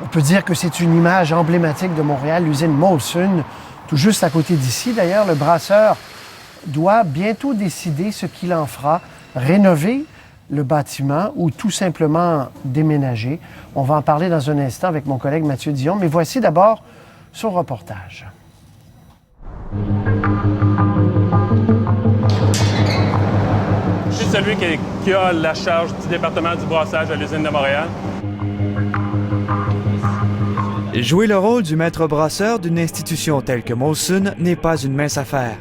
On peut dire que c'est une image emblématique de Montréal, l'usine Molson, tout juste à côté d'ici. D'ailleurs, le brasseur doit bientôt décider ce qu'il en fera, rénover le bâtiment ou tout simplement déménager. On va en parler dans un instant avec mon collègue Mathieu Dion, mais voici d'abord son reportage. Je suis celui qui a la charge du département du brassage à l'usine de Montréal. Jouer le rôle du maître brasseur d'une institution telle que Molson n'est pas une mince affaire.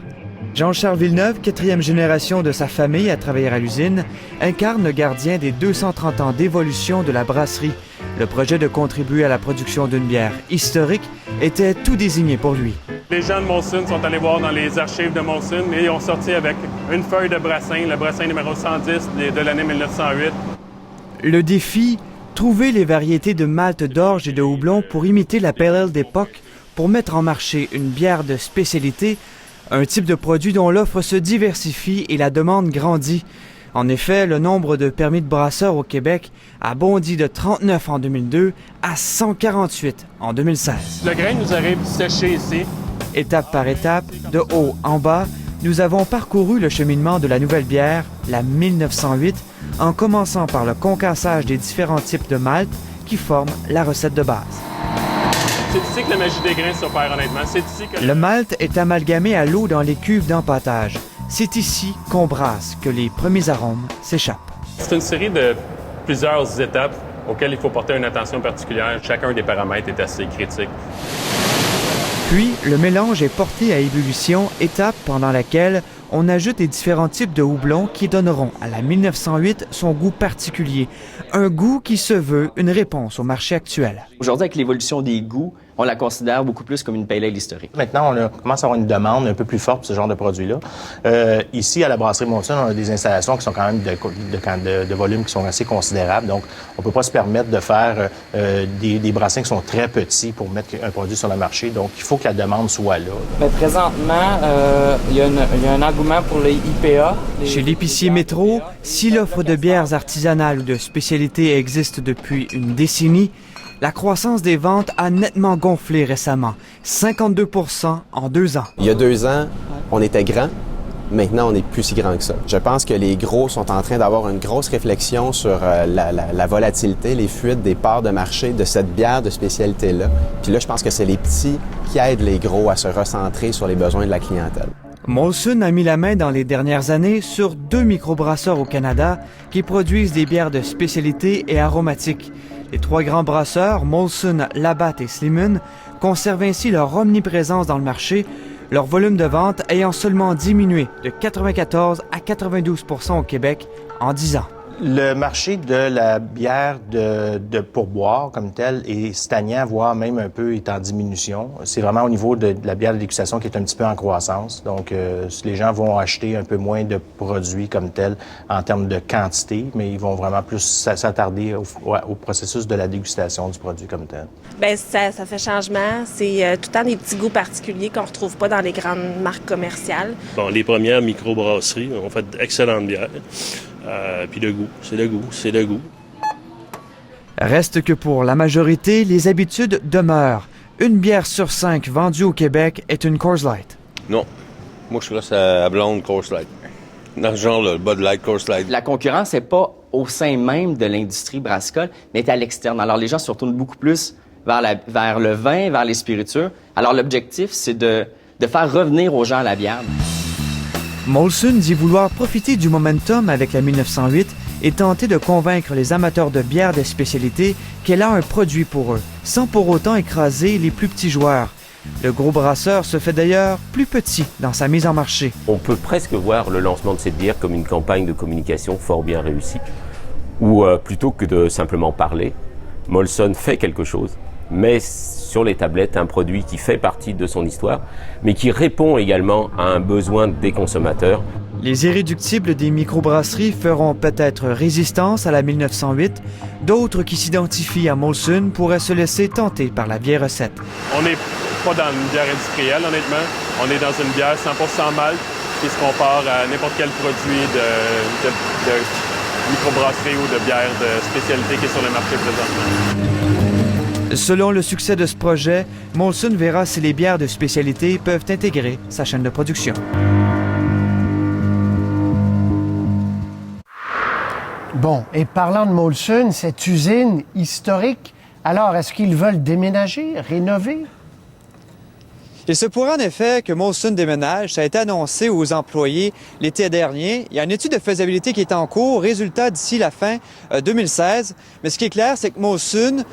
Jean-Charles Villeneuve, 4e génération de sa famille à travailler à l'usine, incarne le gardien des 230 ans d'évolution de la brasserie. Le projet de contribuer à la production d'une bière historique était tout désigné pour lui. Les gens de Molson sont allés voir dans les archives de Molson et ils ont sorti avec une feuille de brassin, le brassin numéro 110 de l'année 1908. Le défi, trouver les variétés de malt, d'orge et de houblon pour imiter la pale ale d'époque pour mettre en marché une bière de spécialité, un type de produit dont l'offre se diversifie et la demande grandit. En effet, le nombre de permis de brasseur au Québec a bondi de 39 en 2002 à 148 en 2016. Le grain nous arrive séché ici. Étape par étape, de haut en bas, nous avons parcouru le cheminement de la nouvelle bière, la 1908, en commençant par le concassage des différents types de malt qui forment la recette de base. C'est ici que la magie des grains s'opère, honnêtement. C'est ici que... Le malt est amalgamé à l'eau dans les cuves d'empâtage. C'est ici qu'on brasse que les premiers arômes s'échappent. C'est une série de plusieurs étapes auxquelles il faut porter une attention particulière. Chacun des paramètres est assez critique. Puis, le mélange est porté à ébullition, étape pendant laquelle on ajoute les différents types de houblons qui donneront à la 1908 son goût particulier. Un goût qui se veut une réponse au marché actuel. Aujourd'hui, avec l'évolution des goûts, on la considère beaucoup plus comme une pale ale historique. Maintenant, on commence à avoir une demande un peu plus forte pour ce genre de produit-là. Ici, à la brasserie Molson, on a des installations qui sont quand même de volumes qui sont assez considérables. Donc, on ne peut pas se permettre de faire des brassins qui sont très petits pour mettre un produit sur le marché. Donc, il faut que la demande soit là. Mais présentement, il y a un engouement pour les IPA. Chez l'épicier Métro, si l'offre de bières artisanales ou de spécialités existe depuis une décennie, la croissance des ventes a nettement gonflé récemment, 52 % en 2 ans. Il y a 2 ans, on était grand. Maintenant, on n'est plus si grand que ça. Je pense que les gros sont en train d'avoir une grosse réflexion sur la volatilité, les fuites des parts de marché de cette bière de spécialité-là. Puis là, je pense que c'est les petits qui aident les gros à se recentrer sur les besoins de la clientèle. Molson a mis la main dans les dernières années sur 2 microbrasseurs au Canada qui produisent des bières de spécialité et aromatiques. Les 3 grands brasseurs, Molson, Labatt et Sleeman, conservent ainsi leur omniprésence dans le marché, leur volume de vente ayant seulement diminué de 94 à 92 % au Québec en 10 ans. Le marché de la bière de pourboire comme tel est stagnant, voire même un peu est en diminution. C'est vraiment au niveau de la bière de dégustation qui est un petit peu en croissance. Donc, les gens vont acheter un peu moins de produits comme tel en termes de quantité, mais ils vont vraiment plus s'attarder au processus de la dégustation du produit comme tel. Bien, ça fait changement. C'est tout le temps des petits goûts particuliers qu'on ne retrouve pas dans les grandes marques commerciales. Bon, les premières microbrasseries ont fait d'excellentes bières. Puis le goût, c'est le goût, c'est le goût. Reste que pour la majorité, les habitudes demeurent. Une bière sur 5 vendue au Québec est une Coors Light. Non, moi je reste à blonde Coors Light. Dans ce genre, le Bud Light, Coors Light. La concurrence n'est pas au sein même de l'industrie brassicole, mais est à l'externe. Alors les gens se retournent beaucoup plus vers le vin, vers les spiritueux. Alors l'objectif, c'est de faire revenir aux gens la bière. Molson dit vouloir profiter du momentum avec la 1908 et tenter de convaincre les amateurs de bières de spécialité qu'elle a un produit pour eux, sans pour autant écraser les plus petits joueurs. Le gros brasseur se fait d'ailleurs plus petit dans sa mise en marché. On peut presque voir le lancement de cette bière comme une campagne de communication fort bien réussie, où plutôt que de simplement parler, Molson fait quelque chose, met sur les tablettes un produit qui fait partie de son histoire, mais qui répond également à un besoin des consommateurs. Les irréductibles des microbrasseries feront peut-être résistance à la 1908. D'autres qui s'identifient à Molson pourraient se laisser tenter par la vieille recette. On n'est pas dans une bière industrielle, honnêtement. On est dans une bière 100% malt qui se compare à n'importe quel produit de microbrasserie ou de bière de spécialité qui est sur le marché présentement. Selon le succès de ce projet, Molson verra si les bières de spécialité peuvent intégrer sa chaîne de production. Bon, et parlant de Molson, cette usine historique, alors est-ce qu'ils veulent déménager, rénover? Il se pourrait en effet que Molson déménage. Ça a été annoncé aux employés l'été dernier. Il y a une étude de faisabilité qui est en cours, résultat d'ici la fin 2016. Mais ce qui est clair, c'est que Molson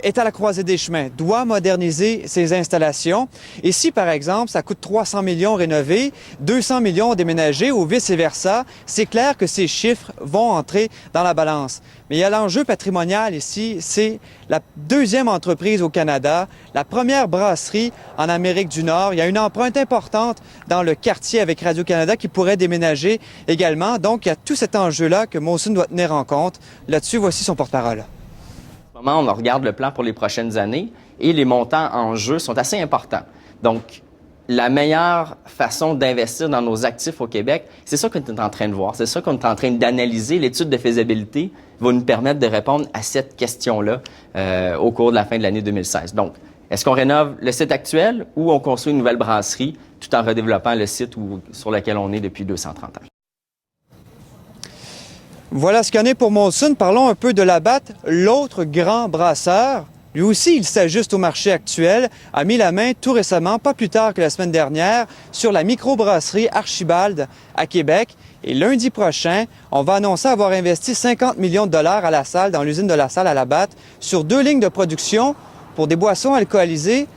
est à la croisée des chemins, doit moderniser ses installations. Et si, par exemple, ça coûte 300 millions rénover, 200 millions déménager ou vice-versa, c'est clair que ces chiffres vont entrer dans la balance. Mais il y a l'enjeu patrimonial ici, c'est la deuxième entreprise au Canada, la première brasserie en Amérique du Nord. Il y a une empreinte importante dans le quartier avec Radio-Canada qui pourrait déménager également. Donc, il y a tout cet enjeu-là que Molson doit tenir en compte. Là-dessus, voici son porte-parole. En ce moment, on regarde le plan pour les prochaines années et les montants en jeu sont assez importants. Donc, la meilleure façon d'investir dans nos actifs au Québec, c'est ça qu'on est en train de voir, c'est ça qu'on est en train d'analyser. L'étude de faisabilité va nous permettre de répondre à cette question-là au cours de la fin de l'année 2016. Donc, est-ce qu'on rénove le site actuel ou on construit une nouvelle brasserie tout en redéveloppant le site sur lequel on est depuis 230 ans? Voilà ce qu'il y en est pour Molson. Parlons un peu de Labatt, l'autre grand brasseur. Lui aussi, il s'ajuste au marché actuel, a mis la main tout récemment, pas plus tard que la semaine dernière, sur la microbrasserie Archibald à Québec. Et lundi prochain, on va annoncer avoir investi 50 millions de dollars à La Salle, dans l'usine de La Salle à Labatt, sur 2 lignes de production pour des boissons alcoolisées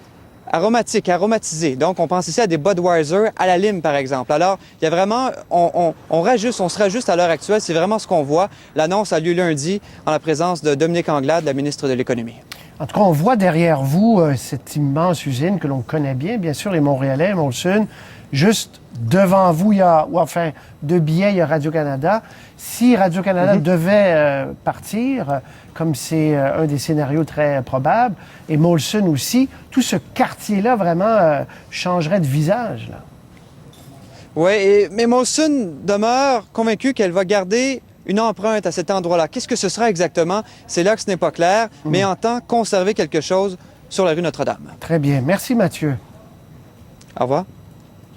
aromatiques, aromatisées. Donc, on pense ici à des Budweiser à la lime, par exemple. Alors, il y a vraiment, on se rajuste à l'heure actuelle. C'est vraiment ce qu'on voit. L'annonce a lieu lundi en la présence de Dominique Anglade, la ministre de l'Économie. En tout cas, on voit derrière vous cette immense usine que l'on connaît bien sûr, les Montréalais, Molson. Juste devant vous, il y a, ou enfin, de biais, il y a Radio-Canada. Si Radio-Canada devait partir, comme c'est un des scénarios très probables, et Molson aussi, tout ce quartier-là vraiment changerait de visage, là. Oui, mais Molson demeure convaincu qu'elle va garder une empreinte à cet endroit-là. Qu'est-ce que ce sera exactement? C'est là que ce n'est pas clair, mais entend conserver quelque chose sur la rue Notre-Dame. Très bien. Merci, Mathieu. Au revoir.